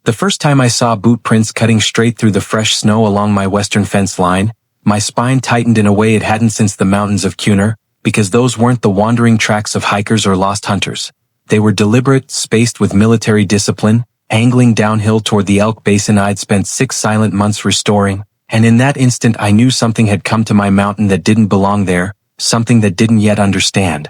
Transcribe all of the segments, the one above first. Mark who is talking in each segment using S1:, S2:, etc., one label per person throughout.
S1: The first time I saw boot prints cutting straight through the fresh snow along my western fence line, my spine tightened in a way it hadn't since the mountains of Cunner, because those weren't the wandering tracks of hikers or lost hunters. They were deliberate, spaced with military discipline, angling downhill toward the elk basin I'd spent 6 silent months restoring, and in that instant I knew something had come to my mountain that didn't belong there, something that didn't yet understand.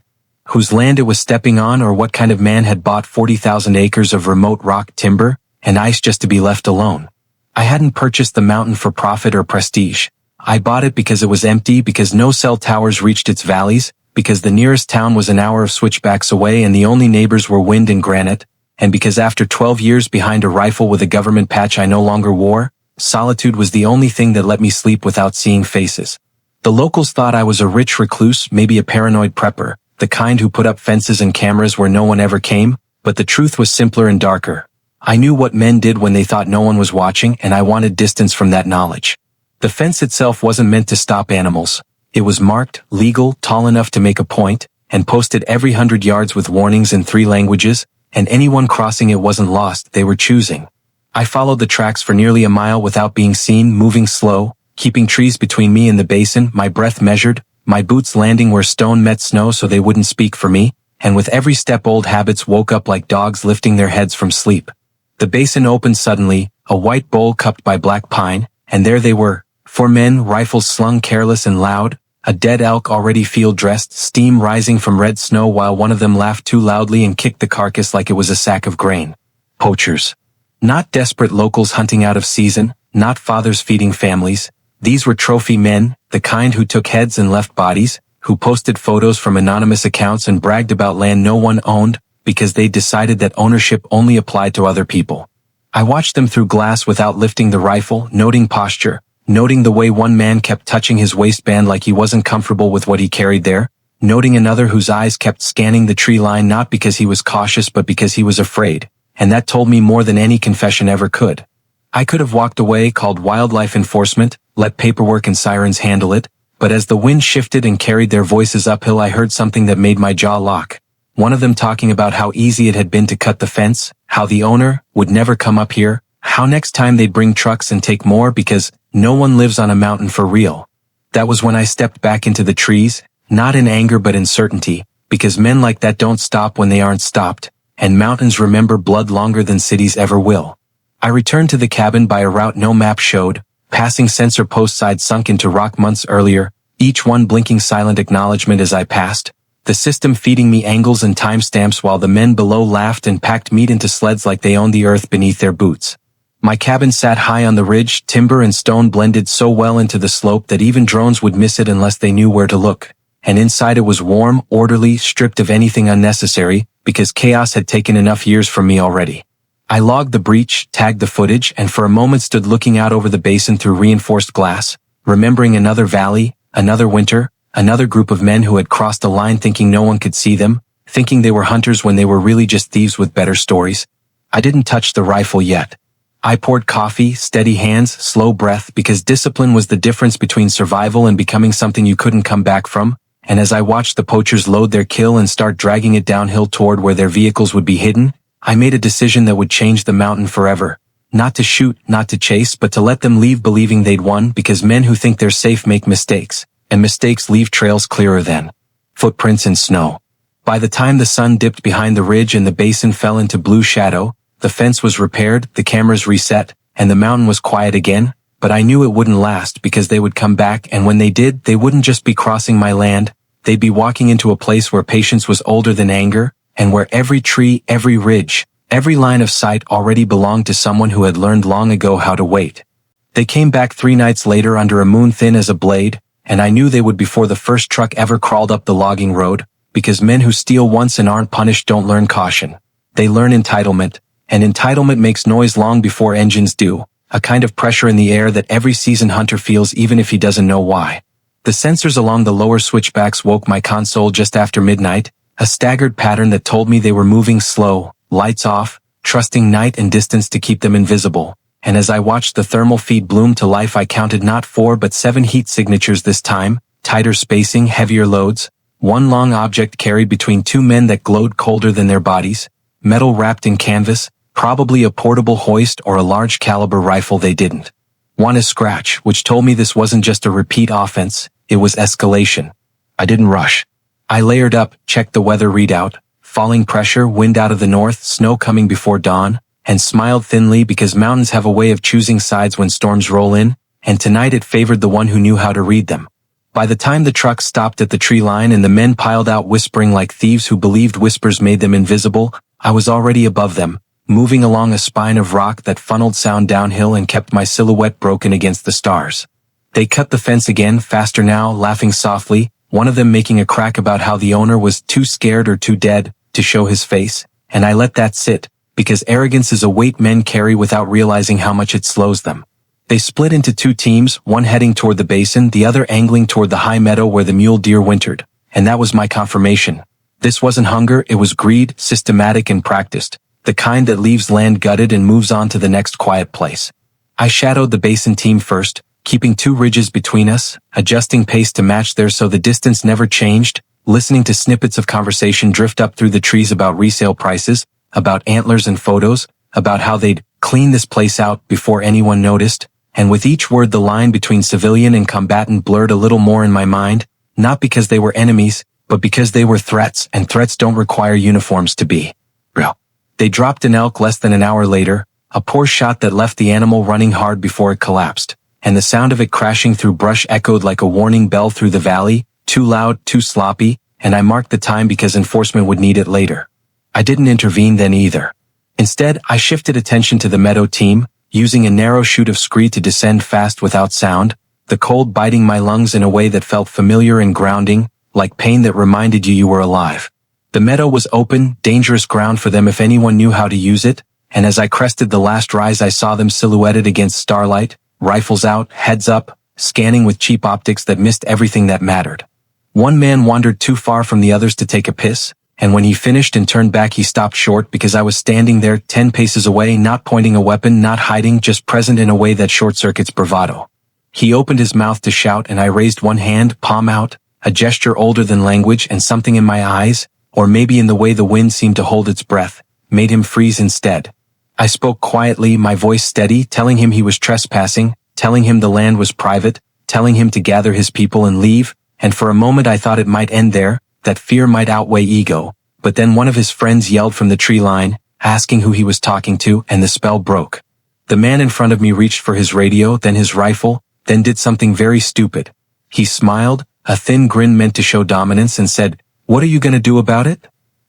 S1: Whose land it was stepping on, or what kind of man had bought 40,000 acres of remote rock timber and ice just to be left alone. I hadn't purchased the mountain for profit or prestige. I bought it because it was empty, because no cell towers reached its valleys, because the nearest town was an hour of switchbacks away and the only neighbors were wind and granite, and because after 12 years behind a rifle with a government patch I no longer wore, solitude was the only thing that let me sleep without seeing faces. The locals thought I was a rich recluse, maybe a paranoid prepper, the kind who put up fences and cameras where no one ever came, but the truth was simpler and darker. I knew what men did when they thought no one was watching, and I wanted distance from that knowledge. The fence itself wasn't meant to stop animals. It was marked, legal, tall enough to make a point, and posted every 100 yards with warnings in 3 languages, and anyone crossing it wasn't lost, they were choosing. I followed the tracks for nearly a mile without being seen, moving slow, keeping trees between me and the basin, my breath measured, my boots landing where stone met snow so they wouldn't speak for me, and with every step old habits woke up like dogs lifting their heads from sleep. The basin opened suddenly, a white bowl cupped by black pine, and there they were, 4 men, rifles slung careless and loud, a dead elk already field-dressed, steam rising from red snow while one of them laughed too loudly and kicked the carcass like it was a sack of grain. Poachers. Not desperate locals hunting out of season, not fathers feeding families. These were trophy men, the kind who took heads and left bodies, who posted photos from anonymous accounts and bragged about land no one owned, because they decided that ownership only applied to other people. I watched them through glass without lifting the rifle, noting posture, noting the way one man kept touching his waistband like he wasn't comfortable with what he carried there, noting another whose eyes kept scanning the tree line not because he was cautious but because he was afraid, and that told me more than any confession ever could. I could have walked away, called wildlife enforcement, let paperwork and sirens handle it, but as the wind shifted and carried their voices uphill I heard something that made my jaw lock. One of them talking about how easy it had been to cut the fence, how the owner would never come up here, how next time they'd bring trucks and take more because no one lives on a mountain for real. That was when I stepped back into the trees, not in anger but in certainty, because men like that don't stop when they aren't stopped, and mountains remember blood longer than cities ever will. I returned to the cabin by a route no map showed, passing sensor posts I'd sunk into rock months earlier, each one blinking silent acknowledgement as I passed, the system feeding me angles and timestamps while the men below laughed and packed meat into sleds like they owned the earth beneath their boots. My cabin sat high on the ridge, timber and stone blended so well into the slope that even drones would miss it unless they knew where to look, and inside it was warm, orderly, stripped of anything unnecessary, because chaos had taken enough years from me already. I logged the breach, tagged the footage, and for a moment stood looking out over the basin through reinforced glass, remembering another valley, another winter, another group of men who had crossed a line thinking no one could see them, thinking they were hunters when they were really just thieves with better stories. I didn't touch the rifle yet. I poured coffee, steady hands, slow breath, because discipline was the difference between survival and becoming something you couldn't come back from, and as I watched the poachers load their kill and start dragging it downhill toward where their vehicles would be hidden, I made a decision that would change the mountain forever. Not to shoot, not to chase, but to let them leave believing they'd won, because men who think they're safe make mistakes, and mistakes leave trails clearer than footprints in snow. By the time the sun dipped behind the ridge and the basin fell into blue shadow, the fence was repaired, the cameras reset, and the mountain was quiet again, but I knew it wouldn't last because they would come back, and when they did, they wouldn't just be crossing my land, they'd be walking into a place where patience was older than anger, and where every tree, every ridge, every line of sight already belonged to someone who had learned long ago how to wait. They came back 3 nights later under a moon thin as a blade, and I knew they would before the first truck ever crawled up the logging road, because men who steal once and aren't punished don't learn caution. They learn entitlement, and entitlement makes noise long before engines do, a kind of pressure in the air that every seasoned hunter feels even if he doesn't know why. The sensors along the lower switchbacks woke my console just after midnight, a staggered pattern that told me they were moving slow, lights off, trusting night and distance to keep them invisible. And as I watched the thermal feed bloom to life I counted not 4 but 7 heat signatures this time, tighter spacing, heavier loads, one long object carried between 2 men that glowed colder than their bodies, metal wrapped in canvas, Probably a portable hoist or a large caliber rifle they didn't want to scratch, which told me this wasn't just a repeat offense, it was escalation. I didn't rush. I layered up, checked the weather readout, falling pressure, wind out of the north, snow coming before dawn, and smiled thinly because mountains have a way of choosing sides when storms roll in, and tonight it favored the one who knew how to read them. By the time the truck stopped at the tree line and the men piled out whispering like thieves who believed whispers made them invisible, I was already above them, moving along a spine of rock that funneled sound downhill and kept my silhouette broken against the stars. They cut the fence again, faster now, laughing softly, one of them making a crack about how the owner was too scared or too dead to show his face, and I let that sit, because arrogance is a weight men carry without realizing how much it slows them. They split into two teams, one heading toward the basin, the other angling toward the high meadow where the mule deer wintered, and that was my confirmation. This wasn't hunger, it was greed, systematic and practiced, the kind that leaves land gutted and moves on to the next quiet place. I shadowed the basin team first, keeping two ridges between us, adjusting pace to match theirs so the distance never changed, listening to snippets of conversation drift up through the trees about resale prices, about antlers and photos, about how they'd clean this place out before anyone noticed, and with each word the line between civilian and combatant blurred a little more in my mind, not because they were enemies, but because they were threats, and threats don't require uniforms to be real. They dropped an elk less than an hour later, a poor shot that left the animal running hard before it collapsed, and the sound of it crashing through brush echoed like a warning bell through the valley, too loud, too sloppy, and I marked the time because enforcement would need it later. I didn't intervene then either. Instead, I shifted attention to the meadow team, using a narrow chute of scree to descend fast without sound, the cold biting my lungs in a way that felt familiar and grounding, like pain that reminded you were alive. The meadow was open, dangerous ground for them if anyone knew how to use it, and as I crested the last rise I saw them silhouetted against starlight, rifles out, heads up, scanning with cheap optics that missed everything that mattered. One man wandered too far from the others to take a piss, and when he finished and turned back he stopped short because I was standing there 10 paces away, not pointing a weapon, not hiding, just present in a way that short-circuits bravado. He opened his mouth to shout and I raised one hand, palm out, a gesture older than language, and something in my eyes, or maybe in the way the wind seemed to hold its breath, made him freeze instead. I spoke quietly, my voice steady, telling him he was trespassing, telling him the land was private, telling him to gather his people and leave, and for a moment I thought it might end there, that fear might outweigh ego, but then one of his friends yelled from the tree line, asking who he was talking to, and the spell broke. The man in front of me reached for his radio, then his rifle, then did something very stupid. He smiled, a thin grin meant to show dominance, and said, "What are you gonna do about it?"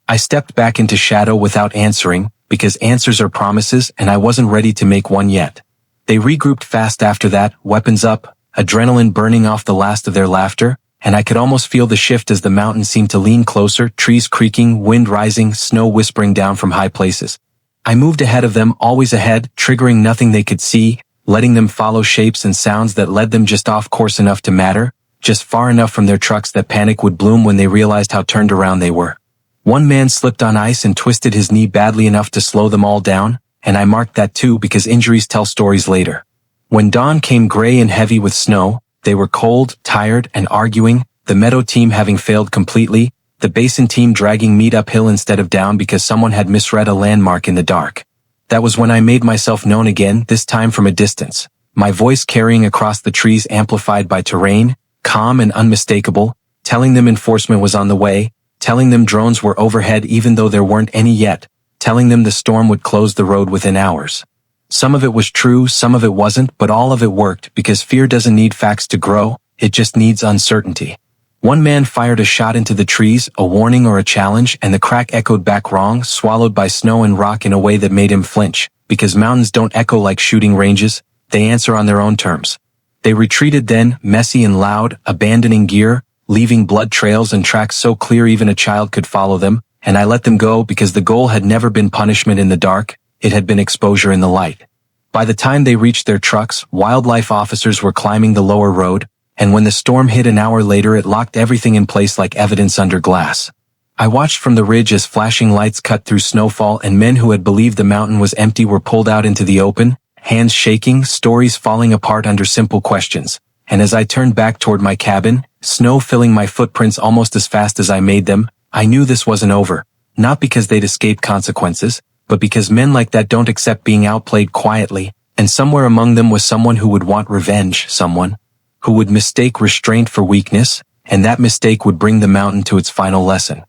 S1: I stepped back into shadow without answering, because answers are promises and I wasn't ready to make one yet. They regrouped fast after that, weapons up, adrenaline burning off the last of their laughter, and I could almost feel the shift as the mountain seemed to lean closer, trees creaking, wind rising, snow whispering down from high places. I moved ahead of them, always ahead, triggering nothing they could see, letting them follow shapes and sounds that led them just off course enough to matter, just far enough from their trucks that panic would bloom when they realized how turned around they were. One man slipped on ice and twisted his knee badly enough to slow them all down, and I marked that too because injuries tell stories later. When dawn came gray and heavy with snow, they were cold, tired, and arguing, the meadow team having failed completely, the basin team dragging meat uphill instead of down because someone had misread a landmark in the dark. That was when I made myself known again, this time from a distance, my voice carrying across the trees amplified by terrain, calm and unmistakable, telling them enforcement was on the way, telling them drones were overhead even though there weren't any yet, telling them the storm would close the road within hours. Some of it was true, some of it wasn't, but all of it worked because fear doesn't need facts to grow, it just needs uncertainty. One man fired a shot into the trees, a warning or a challenge, and the crack echoed back wrong, swallowed by snow and rock in a way that made him flinch, because mountains don't echo like shooting ranges, they answer on their own terms. They retreated then, messy and loud, abandoning gear, leaving blood trails and tracks so clear even a child could follow them, and I let them go because the goal had never been punishment in the dark, it had been exposure in the light. By the time they reached their trucks, wildlife officers were climbing the lower road, and when the storm hit an hour later it locked everything in place like evidence under glass. I watched from the ridge as flashing lights cut through snowfall and men who had believed the mountain was empty were pulled out into the open, hands shaking, stories falling apart under simple questions. And as I turned back toward my cabin, snow filling my footprints almost as fast as I made them, I knew this wasn't over, not because they'd escaped consequences, but because men like that don't accept being outplayed quietly, and somewhere among them was someone who would want revenge, someone who would mistake restraint for weakness, and that mistake would bring the mountain to its final lesson.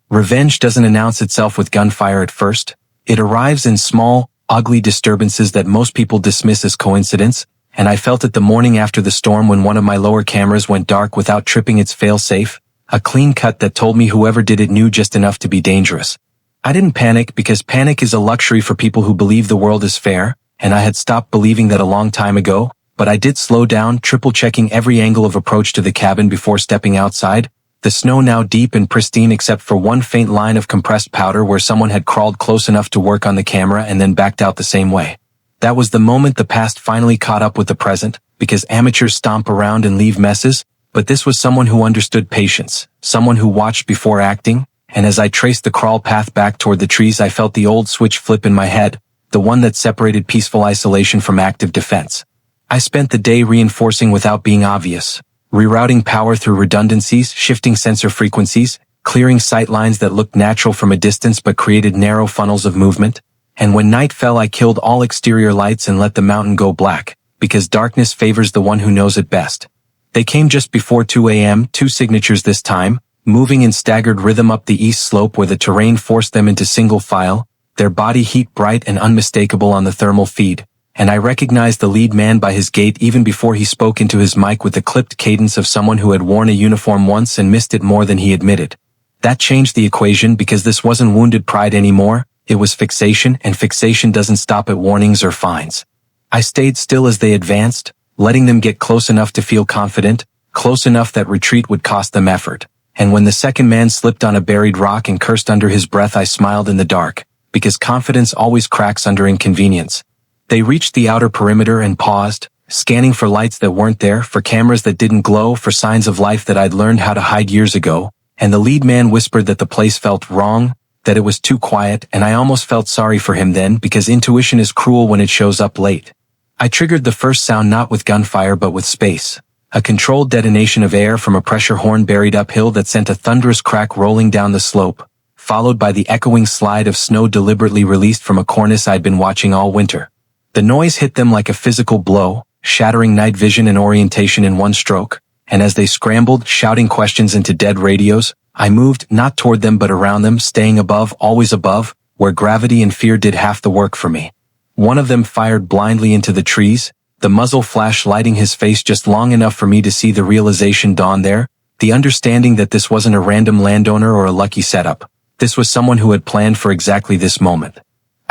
S1: Revenge doesn't announce itself with gunfire at first. It arrives in small, ugly disturbances that most people dismiss as coincidence, and I felt it the morning after the storm when one of my lower cameras went dark without tripping its fail-safe, a clean cut that told me whoever did it knew just enough to be dangerous. I didn't panic because panic is a luxury for people who believe the world is fair, and I had stopped believing that a long time ago, but I did slow down, triple-checking every angle of approach to the cabin before stepping outside, the snow now deep and pristine except for one faint line of compressed powder where someone had crawled close enough to work on the camera and then backed out the same way. That was the moment the past finally caught up with the present, because amateurs stomp around and leave messes, but this was someone who understood patience, someone who watched before acting, and as I traced the crawl path back toward the trees I felt the old switch flip in my head, the one that separated peaceful isolation from active defense. I spent the day reinforcing without being obvious, rerouting power through redundancies, shifting sensor frequencies, clearing sight lines that looked natural from a distance but created narrow funnels of movement, and when night fell I killed all exterior lights and let the mountain go black, because darkness favors the one who knows it best. They came just before 2 a.m., 2 signatures this time, moving in staggered rhythm up the east slope where the terrain forced them into single file, their body heat bright and unmistakable on the thermal feed, and I recognized the lead man by his gait even before he spoke into his mic with the clipped cadence of someone who had worn a uniform once and missed it more than he admitted. That changed the equation because this wasn't wounded pride anymore, it was fixation, and fixation doesn't stop at warnings or fines. I stayed still as they advanced, letting them get close enough to feel confident, close enough that retreat would cost them effort. And when the second man slipped on a buried rock and cursed under his breath I smiled in the dark, because confidence always cracks under inconvenience. They reached the outer perimeter and paused, scanning for lights that weren't there, for cameras that didn't glow, for signs of life that I'd learned how to hide years ago, and the lead man whispered that the place felt wrong, that it was too quiet, and I almost felt sorry for him then because intuition is cruel when it shows up late. I triggered the first sound not with gunfire but with space. A controlled detonation of air from a pressure horn buried uphill that sent a thunderous crack rolling down the slope, followed by the echoing slide of snow deliberately released from a cornice I'd been watching all winter. The noise hit them like a physical blow, shattering night vision and orientation in one stroke, and as they scrambled, shouting questions into dead radios, I moved not toward them but around them, staying above, always above, where gravity and fear did half the work for me. One of them fired blindly into the trees, the muzzle flash lighting his face just long enough for me to see the realization dawn there, the understanding that this wasn't a random landowner or a lucky setup. This was someone who had planned for exactly this moment.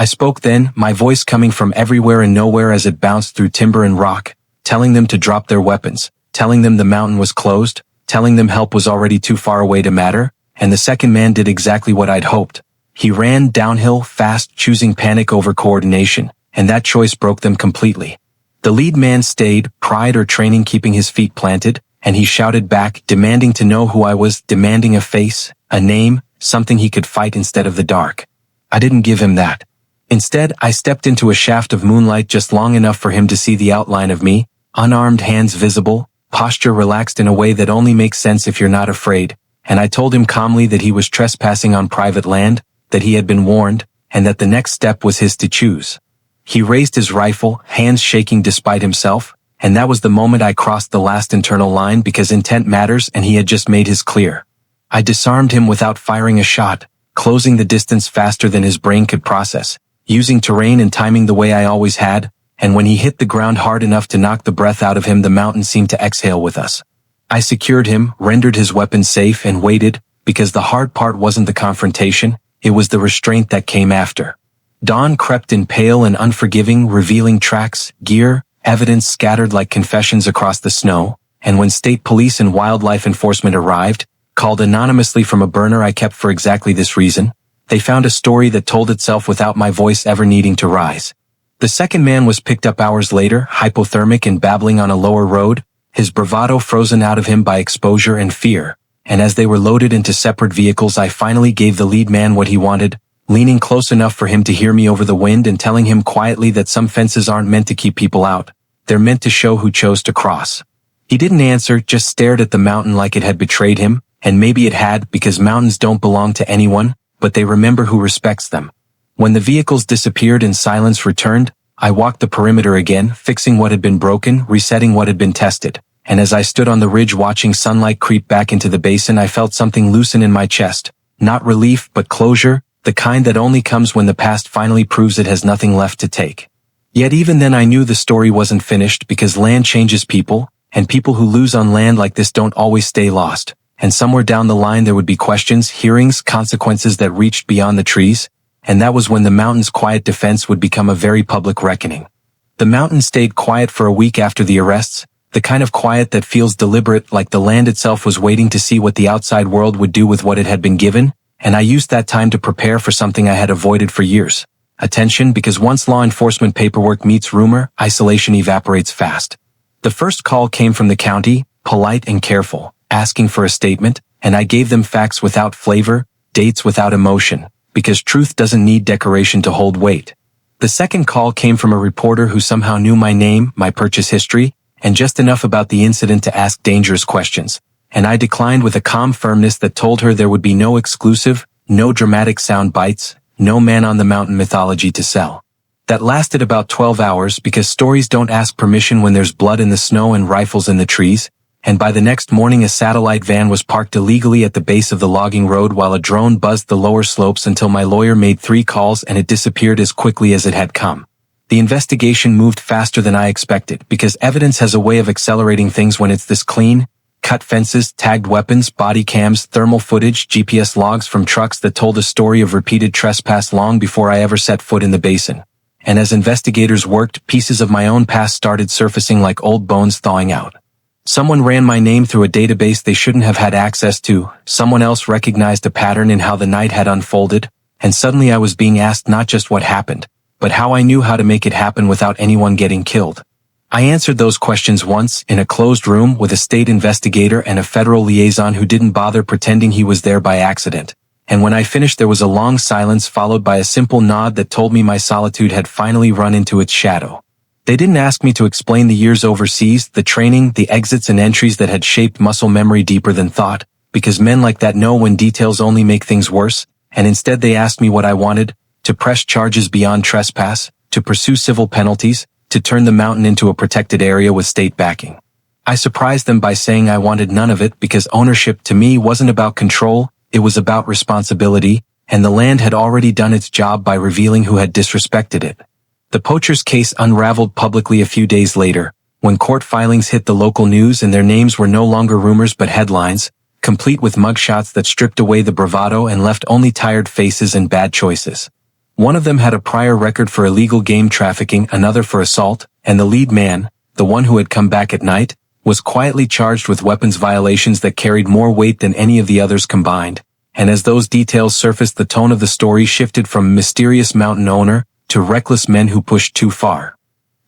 S1: I spoke then, my voice coming from everywhere and nowhere as it bounced through timber and rock, telling them to drop their weapons, telling them the mountain was closed, telling them help was already too far away to matter, and the second man did exactly what I'd hoped. He ran downhill fast, choosing panic over coordination, and that choice broke them completely. The lead man stayed, pride or training keeping his feet planted, and he shouted back, demanding to know who I was, demanding a face, a name, something he could fight instead of the dark. I didn't give him that. Instead, I stepped into a shaft of moonlight just long enough for him to see the outline of me, unarmed hands visible, posture relaxed in a way that only makes sense if you're not afraid, and I told him calmly that he was trespassing on private land, that he had been warned, and that the next step was his to choose. He raised his rifle, hands shaking despite himself, and that was the moment I crossed the last internal line because intent matters and he had just made his clear. I disarmed him without firing a shot, closing the distance faster than his brain could process, using terrain and timing the way I always had, and when he hit the ground hard enough to knock the breath out of him the mountain seemed to exhale with us. I secured him, rendered his weapon safe, and waited, because the hard part wasn't the confrontation, it was the restraint that came after. Dawn crept in pale and unforgiving, revealing tracks, gear, evidence scattered like confessions across the snow, and when state police and wildlife enforcement arrived, called anonymously from a burner I kept for exactly this reason, they found a story that told itself without my voice ever needing to rise. The second man was picked up hours later, hypothermic and babbling on a lower road, his bravado frozen out of him by exposure and fear, and as they were loaded into separate vehicles I finally gave the lead man what he wanted, leaning close enough for him to hear me over the wind and telling him quietly that some fences aren't meant to keep people out, they're meant to show who chose to cross. He didn't answer, just stared at the mountain like it had betrayed him, and maybe it had because mountains don't belong to anyone, but they remember who respects them. When the vehicles disappeared and silence returned, I walked the perimeter again, fixing what had been broken, resetting what had been tested. And as I stood on the ridge watching sunlight creep back into the basin, I felt something loosen in my chest. Not relief, but closure, the kind that only comes when the past finally proves it has nothing left to take. Yet even then I knew the story wasn't finished, because land changes people, and people who lose on land like this don't always stay lost. And somewhere down the line there would be questions, hearings, consequences that reached beyond the trees, and that was when the mountain's quiet defense would become a very public reckoning. The mountain stayed quiet for a week after the arrests, the kind of quiet that feels deliberate, like the land itself was waiting to see what the outside world would do with what it had been given, and I used that time to prepare for something I had avoided for years. Attention, because once law enforcement paperwork meets rumor, isolation evaporates fast. The first call came from the county, polite and careful, asking for a statement, and I gave them facts without flavor, dates without emotion, because truth doesn't need decoration to hold weight. The second call came from a reporter who somehow knew my name, my purchase history, and just enough about the incident to ask dangerous questions, and I declined with a calm firmness that told her there would be no exclusive, no dramatic sound bites, no man-on-the-mountain mythology to sell. That lasted about 12 hours, because stories don't ask permission when there's blood in the snow and rifles in the trees, and by the next morning a satellite van was parked illegally at the base of the logging road while a drone buzzed the lower slopes until my lawyer made 3 calls and it disappeared as quickly as it had come. The investigation moved faster than I expected, because evidence has a way of accelerating things when it's this clean. Cut fences, tagged weapons, body cams, thermal footage, GPS logs from trucks that told a story of repeated trespass long before I ever set foot in the basin. And as investigators worked, pieces of my own past started surfacing like old bones thawing out. Someone ran my name through a database they shouldn't have had access to, someone else recognized a pattern in how the night had unfolded, and suddenly I was being asked not just what happened, but how I knew how to make it happen without anyone getting killed. I answered those questions once, in a closed room with a state investigator and a federal liaison who didn't bother pretending he was there by accident. And when I finished there was a long silence followed by a simple nod that told me my solitude had finally run into its shadow. They didn't ask me to explain the years overseas, the training, the exits and entries that had shaped muscle memory deeper than thought, because men like that know when details only make things worse, and instead they asked me what I wanted: to press charges beyond trespass, to pursue civil penalties, to turn the mountain into a protected area with state backing. I surprised them by saying I wanted none of it, because ownership to me wasn't about control, it was about responsibility, and the land had already done its job by revealing who had disrespected it. The Poachers case unraveled publicly a few days later, when court filings hit the local news and their names were no longer rumors but headlines, complete with mugshots that stripped away the bravado and left only tired faces and bad choices. One of them had a prior record for illegal game trafficking, another for assault, and the lead man, the one who had come back at night, was quietly charged with weapons violations that carried more weight than any of the others combined. And as those details surfaced, the tone of the story shifted from mysterious mountain owner to reckless men who pushed too far.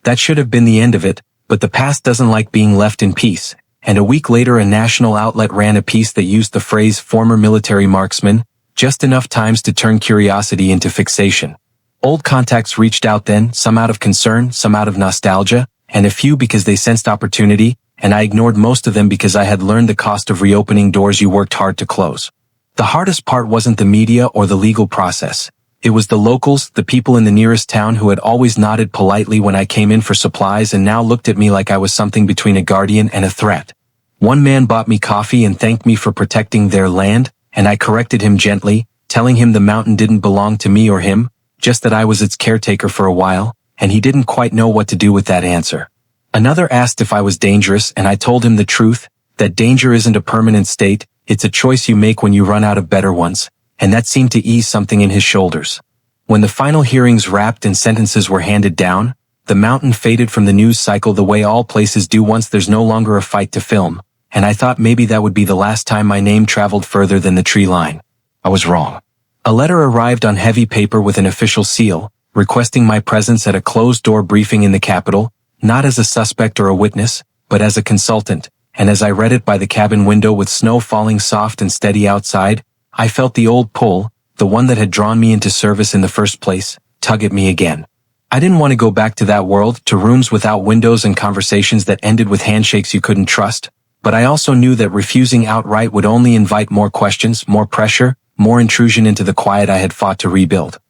S1: That should have been the end of it, but the past doesn't like being left in peace, and a week later a national outlet ran a piece that used the phrase former military marksman, just enough times to turn curiosity into fixation. Old contacts reached out then, some out of concern, some out of nostalgia, and a few because they sensed opportunity, and I ignored most of them because I had learned the cost of reopening doors you worked hard to close. The hardest part wasn't the media or the legal process. It was the locals, the people in the nearest town who had always nodded politely when I came in for supplies and now looked at me like I was something between a guardian and a threat. One man bought me coffee and thanked me for protecting their land, and I corrected him gently, telling him the mountain didn't belong to me or him, just that I was its caretaker for a while, and he didn't quite know what to do with that answer. Another asked if I was dangerous, and I told him the truth, that danger isn't a permanent state, it's a choice you make when you run out of better ones, and that seemed to ease something in his shoulders. When the final hearings wrapped and sentences were handed down, the mountain faded from the news cycle the way all places do once there's no longer a fight to film, and I thought maybe that would be the last time my name traveled further than the tree line. I was wrong. A letter arrived on heavy paper with an official seal, requesting my presence at a closed-door briefing in the Capitol, not as a suspect or a witness, but as a consultant, and as I read it by the cabin window with snow falling soft and steady outside, I felt the old pull, the one that had drawn me into service in the first place, tug at me again. I didn't want to go back to that world, to rooms without windows and conversations that ended with handshakes you couldn't trust, but I also knew that refusing outright would only invite more questions, more pressure, more intrusion into the quiet I had fought to rebuild.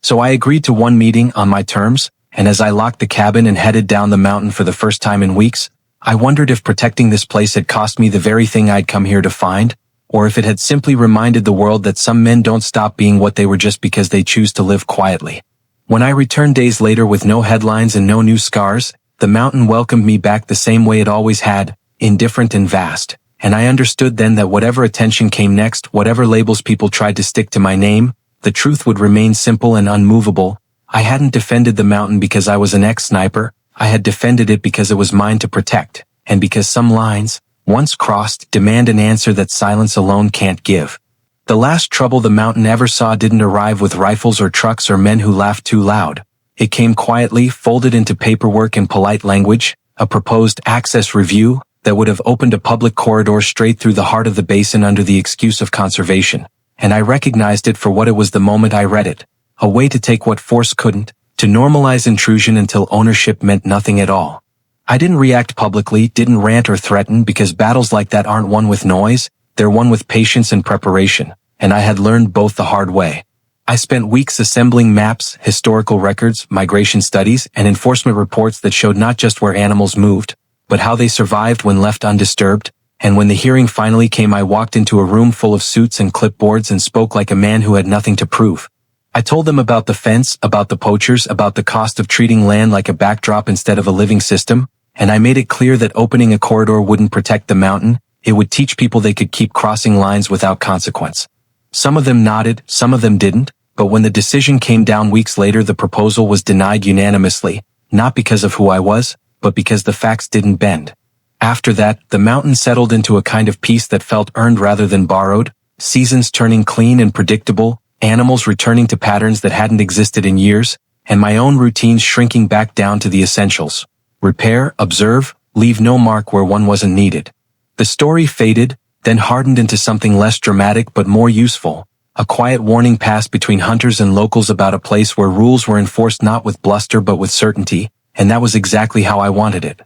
S1: So I agreed to one meeting on my terms, and as I locked the cabin and headed down the mountain for the first time in weeks, I wondered if protecting this place had cost me the very thing I'd come here to find, or if it had simply reminded the world that some men don't stop being what they were just because they choose to live quietly. When I returned days later with no headlines and no new scars, the mountain welcomed me back the same way it always had, indifferent and vast, and I understood then that whatever attention came next, whatever labels people tried to stick to my name, the truth would remain simple and unmovable. I hadn't defended the mountain because I was an ex-sniper, I had defended it because it was mine to protect, and because some lines, once crossed, demand an answer that silence alone can't give. The last trouble the mountain ever saw didn't arrive with rifles or trucks or men who laughed too loud. It came quietly, folded into paperwork and polite language, a proposed access review that would have opened a public corridor straight through the heart of the basin under the excuse of conservation. And I recognized it for what it was the moment I read it. A way to take what force couldn't, to normalize intrusion until ownership meant nothing at all. I didn't react publicly, didn't rant or threaten, because battles like that aren't won with noise, they're won with patience and preparation, and I had learned both the hard way. I spent weeks assembling maps, historical records, migration studies, and enforcement reports that showed not just where animals moved, but how they survived when left undisturbed, and when the hearing finally came I walked into a room full of suits and clipboards and spoke like a man who had nothing to prove. I told them about the fence, about the poachers, about the cost of treating land like a backdrop instead of a living system, and I made it clear that opening a corridor wouldn't protect the mountain, it would teach people they could keep crossing lines without consequence. Some of them nodded, some of them didn't, but when the decision came down weeks later the proposal was denied unanimously, not because of who I was, but because the facts didn't bend. After that, the mountain settled into a kind of peace that felt earned rather than borrowed, seasons turning clean and predictable, animals returning to patterns that hadn't existed in years, and my own routines shrinking back down to the essentials. Repair, observe, leave no mark where one wasn't needed. The story faded, then hardened into something less dramatic but more useful, a quiet warning passed between hunters and locals about a place where rules were enforced not with bluster but with certainty, and that was exactly how I wanted it.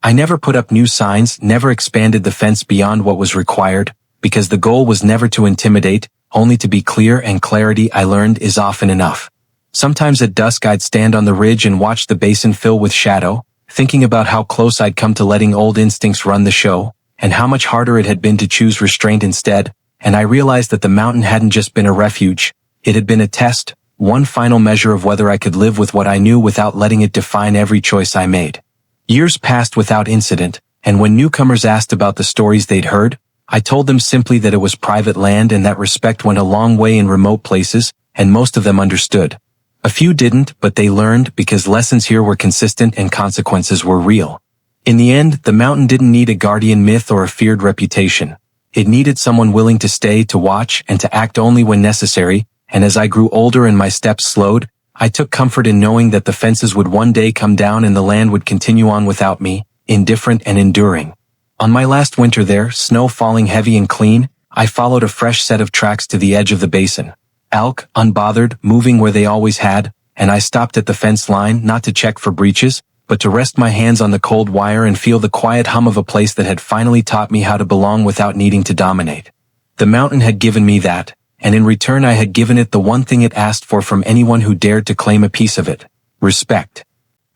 S1: I never put up new signs, never expanded the fence beyond what was required, because the goal was never to intimidate, only to be clear, and clarity, I learned, is often enough. Sometimes at dusk I'd stand on the ridge and watch the basin fill with shadow, thinking about how close I'd come to letting old instincts run the show, and how much harder it had been to choose restraint instead, and I realized that the mountain hadn't just been a refuge, it had been a test, one final measure of whether I could live with what I knew without letting it define every choice I made. Years passed without incident, and when newcomers asked about the stories they'd heard, I told them simply that it was private land and that respect went a long way in remote places, and most of them understood. A few didn't, but they learned because lessons here were consistent and consequences were real. In the end, the mountain didn't need a guardian myth or a feared reputation. It needed someone willing to stay, to watch, and to act only when necessary, and as I grew older and my steps slowed, I took comfort in knowing that the fences would one day come down and the land would continue on without me, indifferent and enduring. On my last winter there, snow falling heavy and clean, I followed a fresh set of tracks to the edge of the basin. Elk, unbothered, moving where they always had, and I stopped at the fence line not to check for breaches, but to rest my hands on the cold wire and feel the quiet hum of a place that had finally taught me how to belong without needing to dominate. The mountain had given me that, and in return I had given it the one thing it asked for from anyone who dared to claim a piece of it: respect.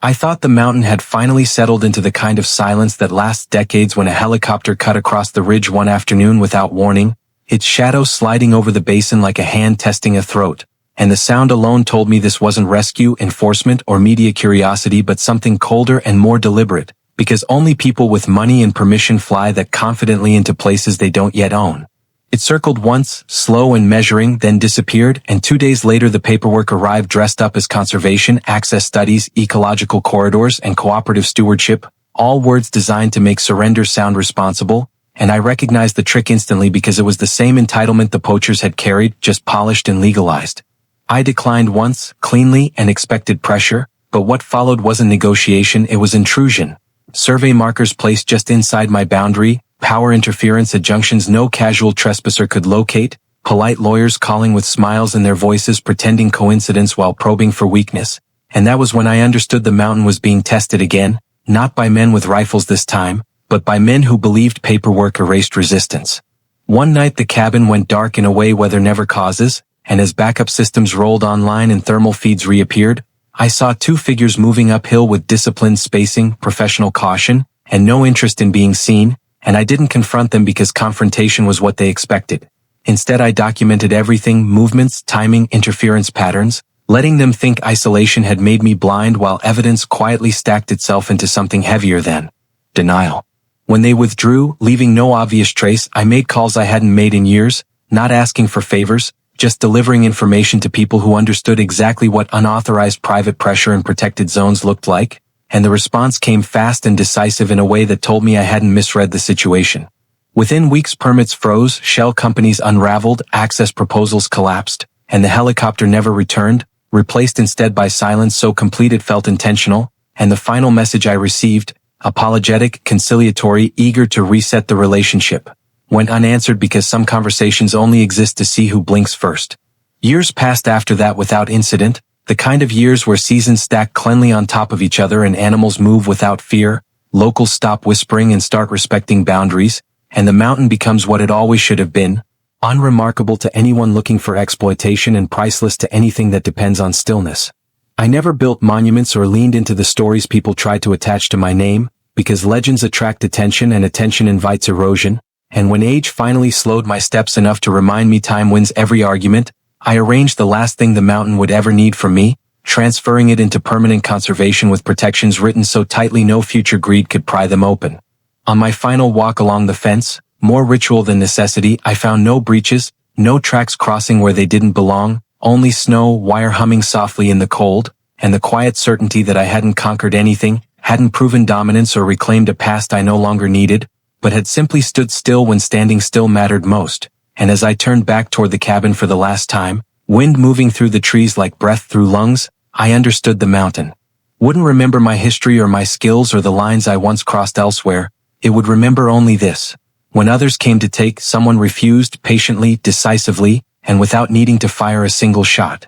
S1: I thought the mountain had finally settled into the kind of silence that lasts decades when a helicopter cut across the ridge one afternoon without warning, its shadow sliding over the basin like a hand testing a throat, and the sound alone told me this wasn't rescue, enforcement, or media curiosity but something colder and more deliberate, because only people with money and permission fly that confidently into places they don't yet own. It circled once, slow and measuring, then disappeared, and 2 days later the paperwork arrived dressed up as conservation, access studies, ecological corridors, and cooperative stewardship, all words designed to make surrender sound responsible, and I recognized the trick instantly because it was the same entitlement the poachers had carried, just polished and legalized. I declined once, cleanly, and expected pressure, but what followed wasn't negotiation, it was intrusion. Survey markers placed just inside my boundary, power interference at junctions no casual trespasser could locate, polite lawyers calling with smiles in their voices pretending coincidence while probing for weakness, and that was when I understood the mountain was being tested again, not by men with rifles this time, but by men who believed paperwork erased resistance. One night the cabin went dark in a way weather never causes, and as backup systems rolled online and thermal feeds reappeared, I saw two figures moving uphill with disciplined spacing, professional caution, and no interest in being seen, and I didn't confront them because confrontation was what they expected. Instead, I documented everything: movements, timing, interference patterns, letting them think isolation had made me blind while evidence quietly stacked itself into something heavier than denial. When they withdrew, leaving no obvious trace, I made calls I hadn't made in years, not asking for favors, just delivering information to people who understood exactly what unauthorized private pressure in protected zones looked like, and the response came fast and decisive in a way that told me I hadn't misread the situation. Within weeks, permits froze, shell companies unraveled, access proposals collapsed, and the helicopter never returned, replaced instead by silence so complete it felt intentional, and the final message I received, apologetic, conciliatory, eager to reset the relationship, went unanswered because some conversations only exist to see who blinks first. Years passed after that without incident, the kind of years where seasons stack cleanly on top of each other and animals move without fear, locals stop whispering and start respecting boundaries, and the mountain becomes what it always should have been, unremarkable to anyone looking for exploitation and priceless to anything that depends on stillness. I never built monuments or leaned into the stories people tried to attach to my name, because legends attract attention and attention invites erosion, and when age finally slowed my steps enough to remind me time wins every argument, I arranged the last thing the mountain would ever need from me, transferring it into permanent conservation with protections written so tightly no future greed could pry them open. On my final walk along the fence, more ritual than necessity, I found no breaches, no tracks crossing where they didn't belong, only snow, wire humming softly in the cold, and the quiet certainty that I hadn't conquered anything, hadn't proven dominance or reclaimed a past I no longer needed, but had simply stood still when standing still mattered most. And as I turned back toward the cabin for the last time, wind moving through the trees like breath through lungs, I understood the mountain wouldn't remember my history or my skills or the lines I once crossed elsewhere. It would remember only this: when others came to take, someone refused, patiently, decisively, and without needing to fire a single shot.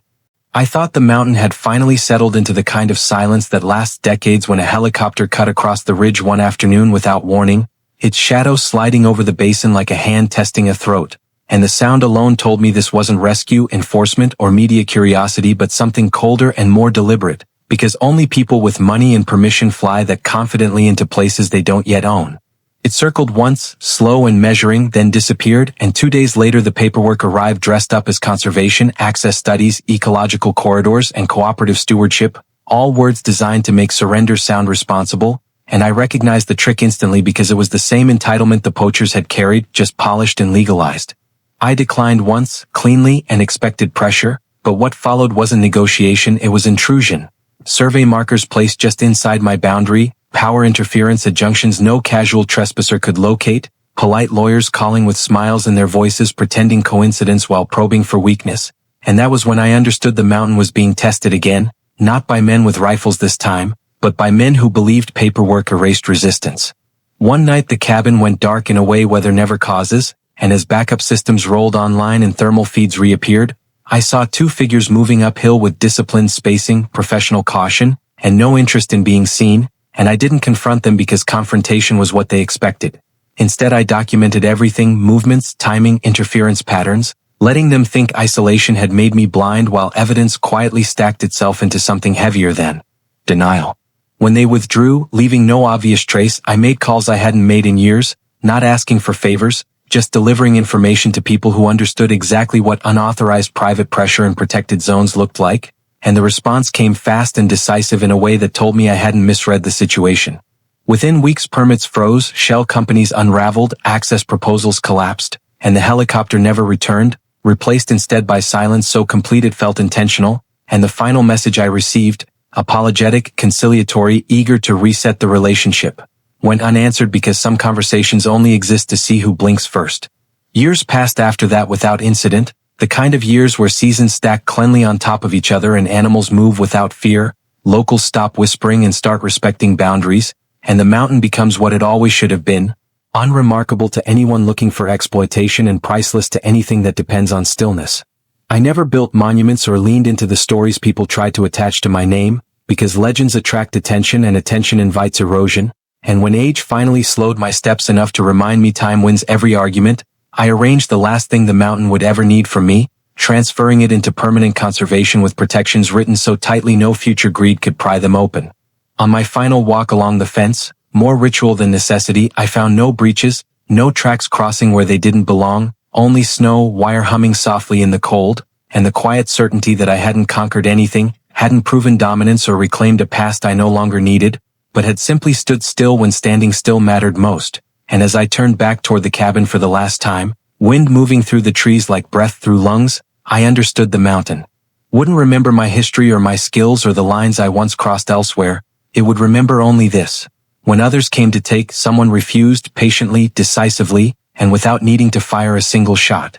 S1: I thought the mountain had finally settled into the kind of silence that lasts decades when a helicopter cut across the ridge one afternoon without warning, its shadow sliding over the basin like a hand testing a throat, and the sound alone told me this wasn't rescue, enforcement, or media curiosity but something colder and more deliberate, because only people with money and permission fly that confidently into places they don't yet own. It circled once, slow and measuring, then disappeared, and 2 days later the paperwork arrived dressed up as conservation, access studies, ecological corridors, and cooperative stewardship, all words designed to make surrender sound responsible, and I recognized the trick instantly because it was the same entitlement the poachers had carried, just polished and legalized. I declined once, cleanly, and expected pressure, but what followed wasn't negotiation, it was intrusion. Survey markers placed just inside my boundary, power interference at junctions no casual trespasser could locate, polite lawyers calling with smiles in their voices pretending coincidence while probing for weakness, and that was when I understood the mountain was being tested again, not by men with rifles this time, but by men who believed paperwork erased resistance. One night the cabin went dark in a way weather never causes, and as backup systems rolled online and thermal feeds reappeared, I saw two figures moving uphill with disciplined spacing, professional caution, and no interest in being seen, and I didn't confront them because confrontation was what they expected. Instead, I documented everything: movements, timing, interference patterns, letting them think isolation had made me blind while evidence quietly stacked itself into something heavier than denial. When they withdrew, leaving no obvious trace, I made calls I hadn't made in years, not asking for favors, just delivering information to people who understood exactly what unauthorized private pressure in protected zones looked like, and the response came fast and decisive in a way that told me I hadn't misread the situation. Within weeks, permits froze, shell companies unraveled, access proposals collapsed, and the helicopter never returned, replaced instead by silence so complete it felt intentional, and the final message I received, apologetic, conciliatory, eager to reset the relationship, went unanswered because some conversations only exist to see who blinks first. Years passed after that without incident, the kind of years where seasons stack cleanly on top of each other and animals move without fear, locals stop whispering and start respecting boundaries, and the mountain becomes what it always should have been, unremarkable to anyone looking for exploitation and priceless to anything that depends on stillness. I never built monuments or leaned into the stories people tried to attach to my name, because legends attract attention and attention invites erosion, and when age finally slowed my steps enough to remind me time wins every argument, I arranged the last thing the mountain would ever need from me, transferring it into permanent conservation with protections written so tightly no future greed could pry them open. On my final walk along the fence, more ritual than necessity, I found no breaches, no tracks crossing where they didn't belong, only snow, wire humming softly in the cold, and the quiet certainty that I hadn't conquered anything, hadn't proven dominance or reclaimed a past I no longer needed, but had simply stood still when standing still mattered most. And as I turned back toward the cabin for the last time, wind moving through the trees like breath through lungs, I understood the mountain. Wouldn't remember my history or my skills or the lines I once crossed elsewhere, it would remember only this. When others came to take, someone refused, patiently, decisively, and without needing to fire a single shot.